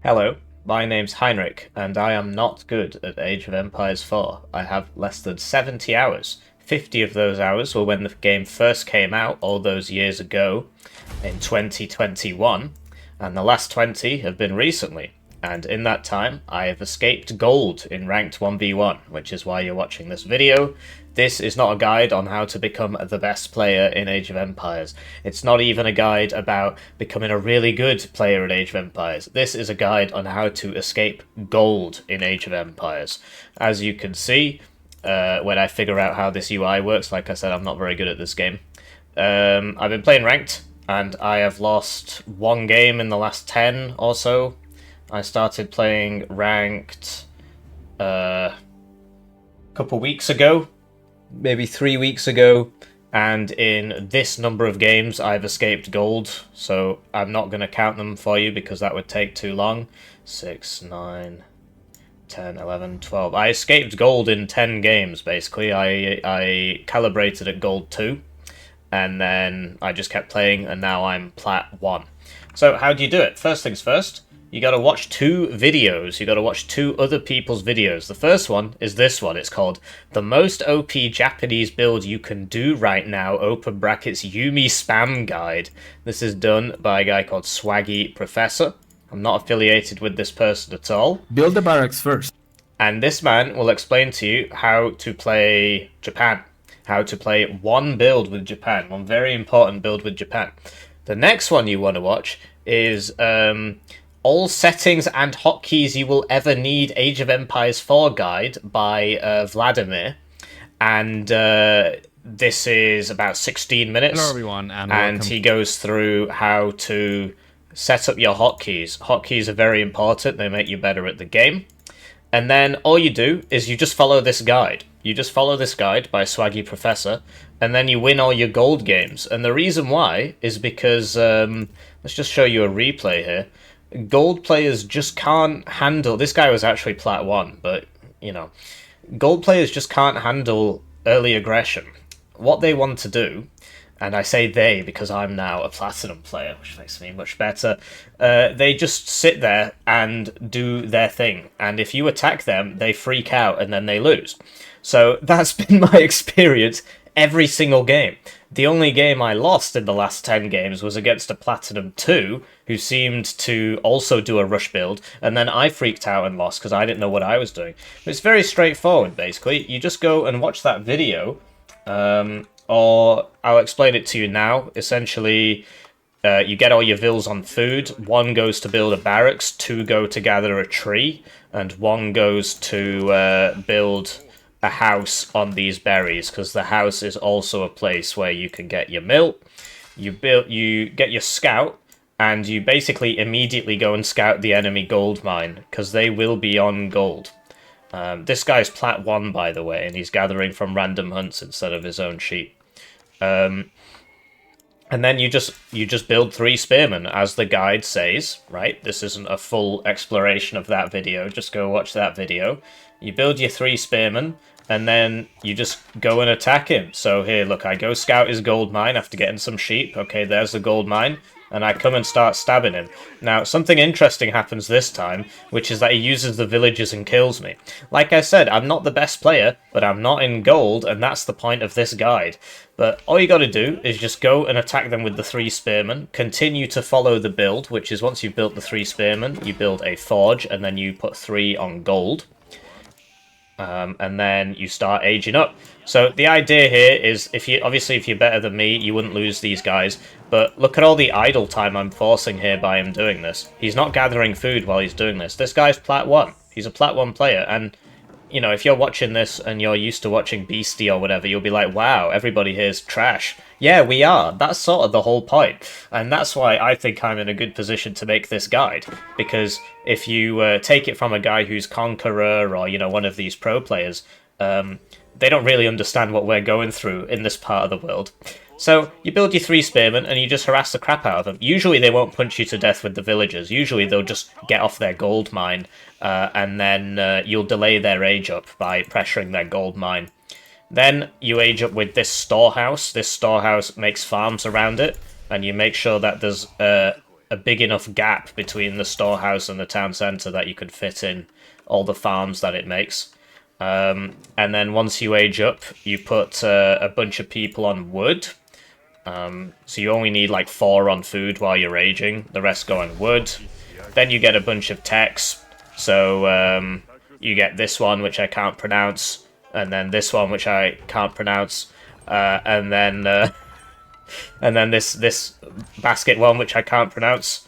Hello, my name's Heinrich, and I am not good at Age of Empires 4. I have less than 70 hours. 50 of those hours were when the game first came out all those years ago in 2021, and the last 20 have been recently. And in that time, I have escaped gold in ranked 1v1, which is why you're watching this video. This is not a guide on how to become the best player in Age of Empires. It's not even a guide about becoming a really good player in Age of Empires. This is a guide on how to escape gold in Age of Empires. As you can see, when I figure out how this UI works, like I said, I'm not very good at this game. I've been playing ranked, and I have lost one game in the last 10 or so. I started playing ranked a couple weeks ago, maybe 3 weeks ago, and in this number of games I've escaped gold, so I'm not going to count them for you because that would take too long. 6, 9, 10, 11, 12. I escaped gold in 10 games, basically. I calibrated at gold 2, and then I just kept playing, and now I'm plat 1. So how do you do it? First things first. You gotta watch 2 videos. You gotta watch 2 other people's videos. The first one is this one. It's called The Most OP Japanese Build You Can Do Right Now, open brackets, Yumi Spam Guide. This is done by a guy called Swaggy Professor. I'm not affiliated with this person at all. Build the barracks first. And this man will explain to you how to play Japan. How to play one build with Japan. One very important build with Japan. The next one you want to watch is All Settings and Hotkeys You Will Ever Need Age of Empires 4 Guide by Vladimir. And this is about 16 minutes. Hello everyone, and he goes through how to set up your hotkeys. Hotkeys are very important. They make you better at the game. And then all you do is you just follow this guide. You just follow this guide by Swaggy Professor, and then you win all your gold games. And the reason why is because, let's just show you a replay here. Gold players just can't handle... This guy was actually plat 1, but, you know. Gold players just can't handle early aggression. What they want to do, and I say they because I'm now a platinum player, which makes me much better, they just sit there and do their thing. And if you attack them, they freak out and then they lose. So that's been my experience every single game. The only game I lost in the last 10 games was against a Platinum 2, who seemed to also do a rush build, and then I freaked out and lost because I didn't know what I was doing. But it's very straightforward, basically. You just go and watch that video, or I'll explain it to you now. Essentially, you get all your vills on food. 1 goes to build a barracks, 2 go to gather a tree, and 1 goes to build a house on these berries, because the house is also a place where you can get your mill. You get your scout, and you basically immediately go and scout the enemy gold mine, because they will be on gold. This guy's plat 1, by the way, and he's gathering from random hunts instead of his own sheep. And then you just build 3 spearmen, as the guide says, right? This isn't a full exploration of that video, just go watch that video. You build your 3 spearmen, and then you just go and attack him. So here, look, I go scout his gold mine after getting some sheep. Okay, there's the gold mine. And I come and start stabbing him. Now, something interesting happens this time, which is that he uses the villagers and kills me. Like I said, I'm not the best player, but I'm not in gold, and that's the point of this guide. But all you gotta do is just go and attack them with the 3 spearmen, continue to follow the build, which is once you've built the 3 spearmen, you build a forge, and then you put 3 on gold. And then you start aging up. So the idea here is, if you're better than me, you wouldn't lose these guys. But look at all the idle time I'm forcing here by him doing this. He's not gathering food while he's doing this. This guy's plat 1. He's a plat 1 player, and you know, if you're watching this and you're used to watching Beastie or whatever, you'll be like, wow, everybody here's trash. Yeah, we are. That's sort of the whole point. And that's why I think I'm in a good position to make this guide. Because if you take it from a guy who's Conqueror or, you know, one of these pro players, they don't really understand what we're going through in this part of the world. So you build your 3 spearmen and you just harass the crap out of them. Usually they won't punch you to death with the villagers. Usually they'll just get off their gold mine, and then you'll delay their age up by pressuring their gold mine. Then you age up with this storehouse. This storehouse makes farms around it, and you make sure that there's a big enough gap between the storehouse and the town centre that you could fit in all the farms that it makes. And then once you age up, you put a bunch of people on wood. So you only need like 4 on food while you're aging. The rest go on wood. Then you get a bunch of techs. So you get this one, which I can't pronounce, and then this one, which I can't pronounce, and then this basket one, which I can't pronounce.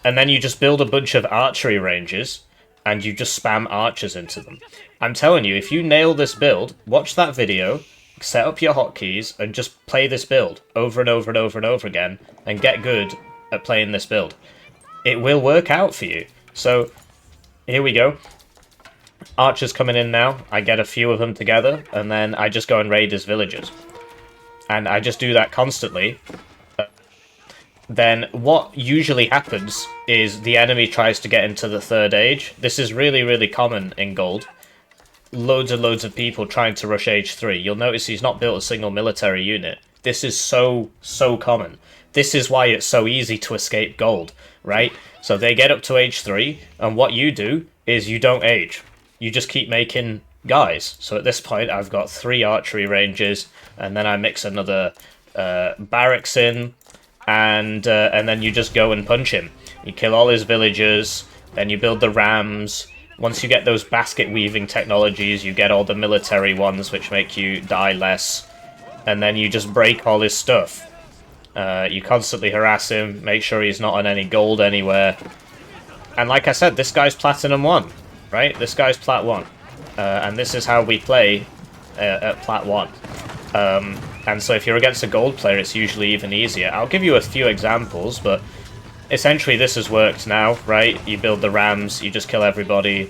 And then you just build a bunch of archery ranges, and you just spam archers into them. I'm telling you, if you nail this build, watch that video, set up your hotkeys, and just play this build over and over and over and over again, and get good at playing this build. It will work out for you. So, here we go. Archers coming in now. I get a few of them together, and then I just go and raid his villagers. And I just do that constantly. Then what usually happens is the enemy tries to get into the 3rd age. This is really, really common in Gold. Loads and loads of people trying to rush age 3. You'll notice he's not built a single military unit. This is so common. This is why it's so easy to escape Gold, right? So they get up to age 3, and what you do is you don't age. You just keep making guys. So at this point, I've got 3 archery ranges, and then I mix another barracks in, and then you just go and punch him. You kill all his villagers, then you build the rams. Once you get those basket weaving technologies, you get all the military ones, which make you die less, and then you just break all his stuff. You constantly harass him, make sure he's not on any gold anywhere. And like I said, this guy's Platinum 1, right? This guy's Plat 1. And this is how we play at Plat 1. And so if you're against a gold player, it's usually even easier. I'll give you a few examples, but essentially this has worked now, right? You build the rams, you just kill everybody.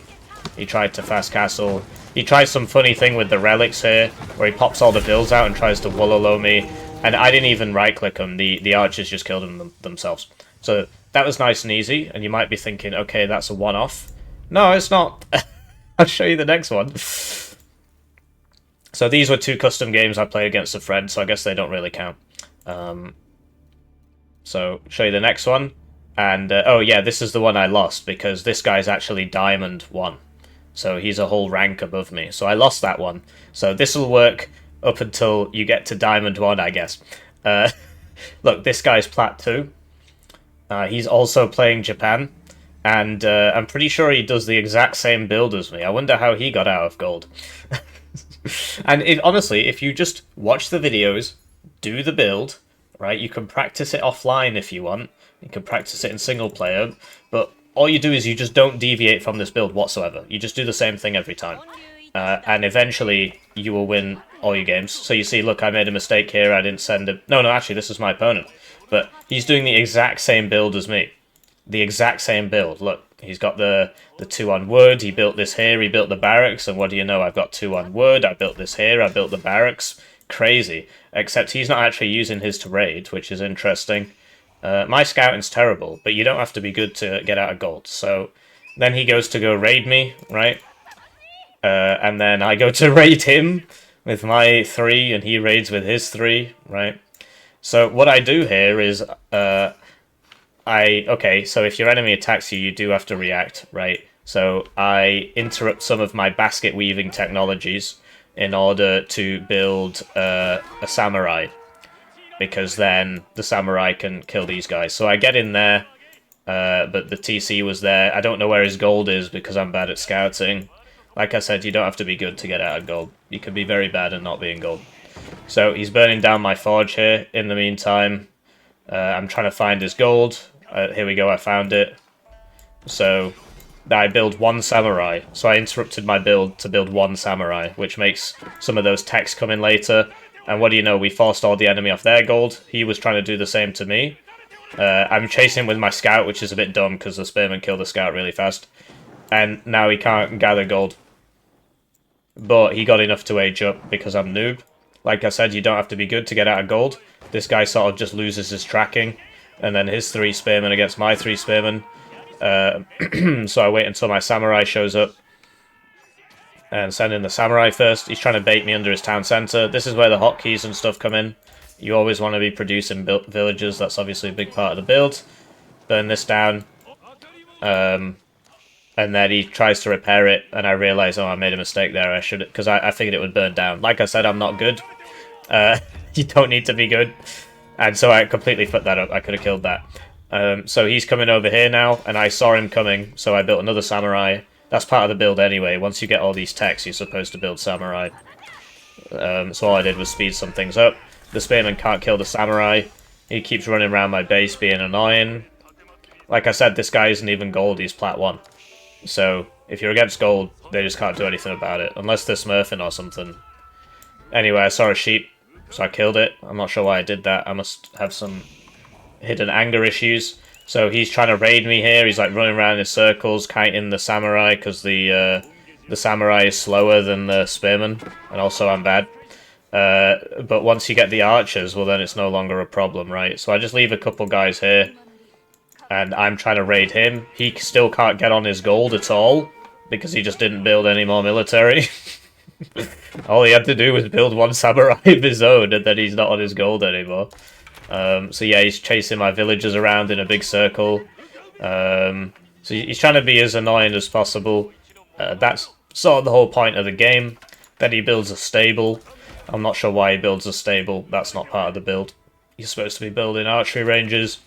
He tried to fast castle. He tries some funny thing with the relics here, where he pops all the builds out and tries to Wololo me. And I didn't even right-click him, the archers just killed him themselves. So that was nice and easy, and you might be thinking, okay, that's a one-off. No, it's not. I'll show you the next one. So these were 2 custom games I played against a friend, so I guess they don't really count. So, show you the next one. And, oh yeah, this is the one I lost, because this guy's actually Diamond 1. So he's a whole rank above me. So I lost that one. So this will work up until you get to Diamond 1, I guess. Look, this guy's Plat 2. He's also playing Japan. And I'm pretty sure he does the exact same build as me. I wonder how he got out of gold. And honestly, if you just watch the videos, do the build, right? You can practice it offline if you want. You can practice it in single player. But all you do is you just don't deviate from this build whatsoever. You just do the same thing every time. And eventually you will win all your games. So you see, look, I made a mistake here. I didn't send him. No, actually, this is my opponent. But he's doing the exact same build as me. The exact same build. Look, he's got the 2 on wood. He built this here. He built the barracks. And what do you know? I've got 2 on wood. I built this here. I built the barracks. Crazy. Except he's not actually using his to raid, which is interesting. My scouting's terrible, but you don't have to be good to get out of gold. So then he goes to go raid me, right? And then I go to raid him with my 3, and he raids with his 3, right? So what I do here is, okay, so if your enemy attacks you, you do have to react, right? So I interrupt some of my basket weaving technologies in order to build a samurai, because then the samurai can kill these guys. So I get in there, but the TC was there. I don't know where his gold is because I'm bad at scouting. Like I said, you don't have to be good to get out of gold. You can be very bad and not be in gold. So he's burning down my forge here. In the meantime, I'm trying to find his gold. Here we go, I found it. So I build 1 samurai. So I interrupted my build to build 1 samurai, which makes some of those techs come in later. And what do you know, we forced all the enemy off their gold. He was trying to do the same to me. I'm chasing him with my scout, which is a bit dumb because the spearman killed the scout really fast. And now he can't gather gold. But he got enough to age up because I'm noob. Like I said, you don't have to be good to get out of gold. This guy sort of just loses his tracking. And then his 3 spearmen against my 3 spearmen. So I wait until my samurai shows up. And send in the samurai first. He's trying to bait me under his town centre. This is where the hotkeys and stuff come in. You always want to be producing villagers. That's obviously a big part of the build. burn this down. And then he tries to repair it, and I realise, oh, I made a mistake there. I should, because I figured it would burn down. Like I said, I'm not good. You don't need to be good. And so I completely fucked that up. I could have killed that. So he's coming over here now, and I saw him coming, so I built another samurai. That's part of the build anyway. Once you get all these techs, you're supposed to build samurai. So all I did was speed some things up. The spearman can't kill the samurai. He keeps running around my base being annoying. Like I said, this guy isn't even gold, he's plat 1. So, if you're against gold, they just can't do anything about it, unless they're smurfing or something. Anyway, I saw a sheep, so I killed it. I'm not sure why I did that. I must have some hidden anger issues. So he's trying to raid me here. He's like running around in circles, kiting the samurai, because the samurai is slower than the spearman, and also I'm bad. But once you get the archers, well then it's no longer a problem, right? So I just leave a couple guys here. And I'm trying to raid him. He still can't get on his gold at all, because he just didn't build any more military. All he had to do was build one samurai of his own, and then he's not on his gold anymore. So yeah, he's chasing my villagers around in a big circle. So he's trying to be as annoying as possible. That's sort of the whole point of the game. Then he builds a stable. I'm not sure why he builds a stable. That's not part of the build. You're supposed to be building archery ranges.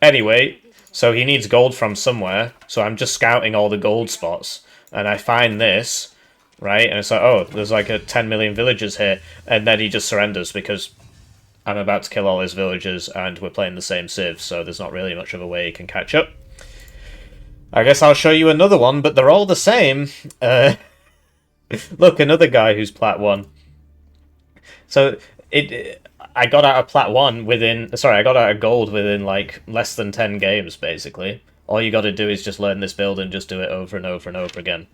Anyway, so he needs gold from somewhere, so I'm just scouting all the gold spots, and I find this, right, and it's like, oh, there's like 10 million villagers here, and then he just surrenders, because I'm about to kill all his villagers, and we're playing the same civ, so there's not really much of a way he can catch up. I guess I'll show you another one, but they're all the same. Look, another guy who's plat 1. So, I got out of plat 1 within... Sorry, I got out of gold within, like, less than 10 games, basically. All you gotta do is just learn this build and just do it over and over and over again.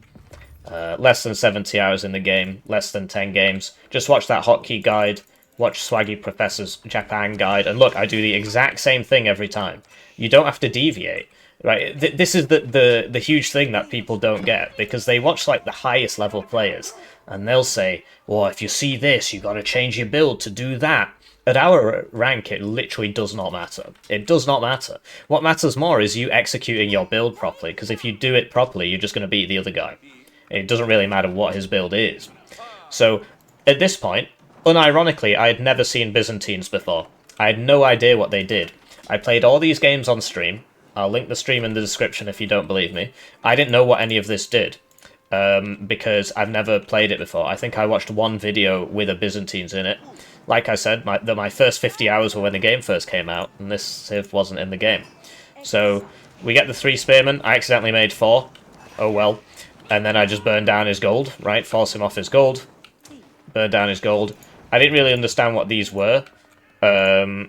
Less than 70 hours in the game, less than 10 games. Just watch that hotkey guide, watch Swaggy Professor's Japan guide, and look, I do the exact same thing every time. You don't have to deviate, right? This is the huge thing that people don't get, because they watch, like, the highest level players, and they'll say, well, if you see this, you gotta change your build to do that. At our rank, it literally does not matter. It does not matter. What matters more is you executing your build properly, because if you do it properly, you're just going to beat the other guy. It doesn't really matter what his build is. So, at this point, unironically, I had never seen Byzantines before. I had no idea what they did. I played all these games on stream. I'll link the stream in the description if you don't believe me. I didn't know what any of this did, because I've never played it before. I think I watched one video with a Byzantines in it. Like I said, my first 50 hours were when the game first came out, and this civ wasn't in the game. So, we get the 3 spearmen. I accidentally made 4. Oh well. And then I just burned down his gold, right? Force him off his gold. Burn down his gold. I didn't really understand what these were. So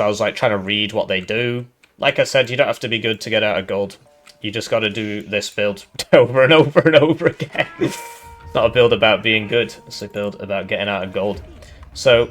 I was like trying to read what they do. Like I said, you don't have to be good to get out of gold. You just got to do this build over and over and over again. It's not a build about being good. It's a build about getting out of gold. So,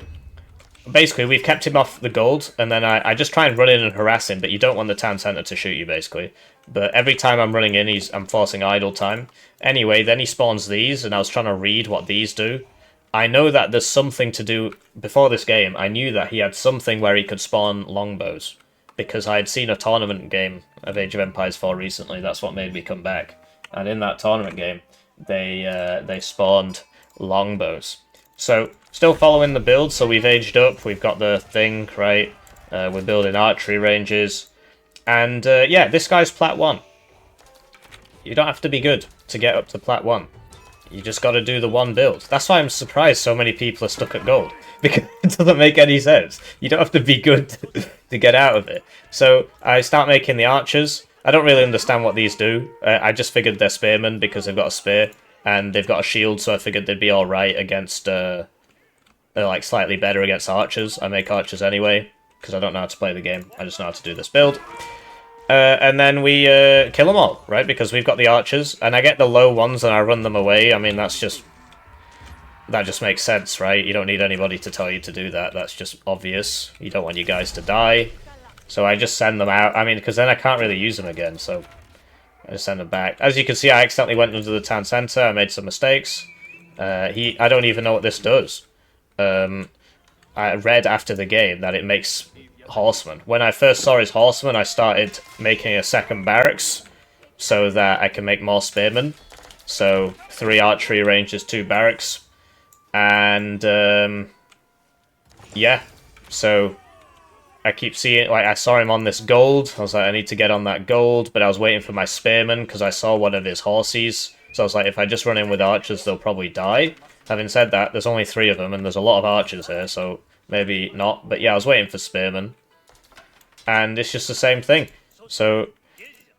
basically, we've kept him off the gold, and then I just try and run in and harass him, but you don't want the town centre to shoot you, basically. But every time I'm running in, I'm forcing idle time. Anyway, then he spawns these, and I was trying to read what these do. I know that there's something to do... Before this game, I knew that he had something where he could spawn longbows, because I had seen a tournament game of Age of Empires 4 recently. That's what made me come back. And in that tournament game, they spawned longbows. So, still following the build, so we've aged up, we've got the thing, right? We're building archery ranges. And, yeah, this guy's plat 1. You don't have to be good to get up to plat 1. You just gotta do the one build. That's why I'm surprised so many people are stuck at gold. Because it doesn't make any sense. You don't have to be good to get out of it. So, I start making the archers. I don't really understand what these do. I just figured they're spearmen because they've got a spear. And they've got a shield, so I figured they'd be alright against, they're like slightly better against archers. I make archers anyway, because I don't know how to play the game. I just know how to do this build. And then we kill them all, right? Because we've got the archers, and I get the low ones and I run them away. I mean, that just makes sense, right? You don't need anybody to tell you to do that. That's just obvious. You don't want you guys to die. So I just send them out. I mean, because then I can't really use them again, so... I just send them back. As you can see, I accidentally went into the town centre. I made some mistakes. I don't even know what this does. I read after the game that it makes horseman. When I first saw his horseman, I started making a second barracks so that I can make more spearmen. So 3 archery ranges, 2 barracks, and yeah. So I keep seeing, like, I saw him on this gold. I was like, I need to get on that gold, but I was waiting for my spearmen because I saw one of his horses. So I was like, if I just run in with archers, they'll probably die. Having said that, there's only 3 of them, and there's a lot of archers here, so maybe not. But yeah, I was waiting for spearmen. And it's just the same thing. So,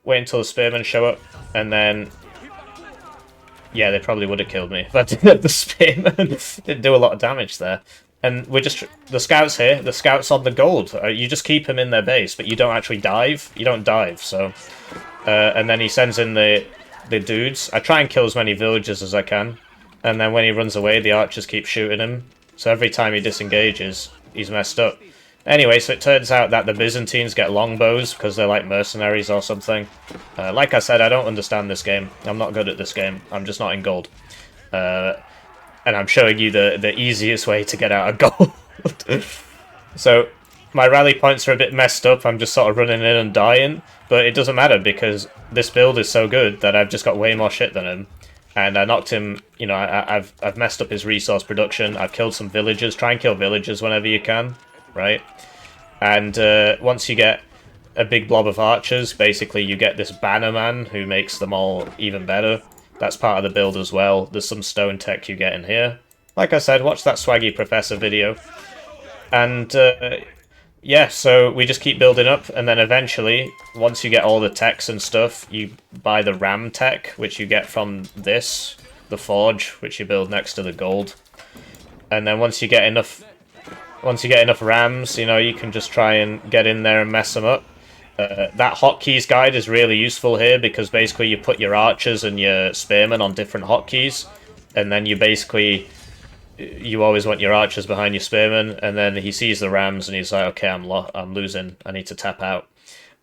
wait until the spearmen show up, and then... Yeah, they probably would have killed me if I didn't have the spearmen. Didn't do a lot of damage there. And we're just... The scouts here, the scouts on the gold. You just keep them in their base, but you don't actually dive. You don't dive, so... and then he sends in the dudes. I try and kill as many villagers as I can. And then when he runs away, the archers keep shooting him. So every time he disengages, he's messed up. Anyway, so it turns out that the Byzantines get longbows because they're like mercenaries or something. Like I said, I don't understand this game. I'm not good at this game. I'm just not in gold. And I'm showing you the easiest way to get out of gold. So, my rally points are a bit messed up. I'm just sort of running in and dying. But it doesn't matter because this build is so good that I've just got way more shit than him. And I knocked him, you know, I've messed up his resource production. I've killed some villagers. Try and kill villagers whenever you can, right? And once you get a big blob of archers, basically you get this banner man who makes them all even better. That's part of the build as well. There's some stone tech you get in here. Like I said, watch that Swaggy Professor video. And yeah, so we just keep building up, and then eventually, once you get all the techs and stuff, you buy the ram tech, which you get from this, the forge, which you build next to the gold. And then once you get enough rams, you know, you can just try and get in there and mess them up. That hotkeys guide is really useful here because basically you put your archers and your spearmen on different hotkeys, and then you basically... You always want your archers behind your spearmen, and then he sees the rams and he's like, okay, I'm losing, I need to tap out.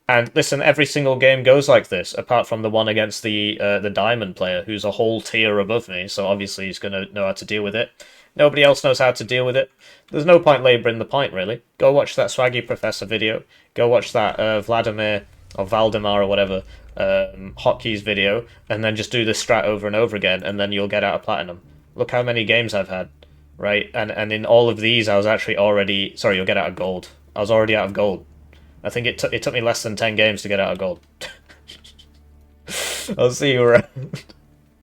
And listen, every single game goes like this, apart from the one against the diamond player, who's a whole tier above me, so obviously he's going to know how to deal with it. Nobody else knows how to deal with it. There's no point labouring the point, really. Go watch that Swaggy Professor video. Go watch that Vladimir, or Valdemar, or whatever, hotkeys video, and then just do this strat over and over again, and then you'll get out of Platinum. Look how many games I've had. Right, and in all of these, I was actually already... Sorry, you'll get out of gold. I was already out of gold. I think it took me less than 10 games to get out of gold. I'll see you around.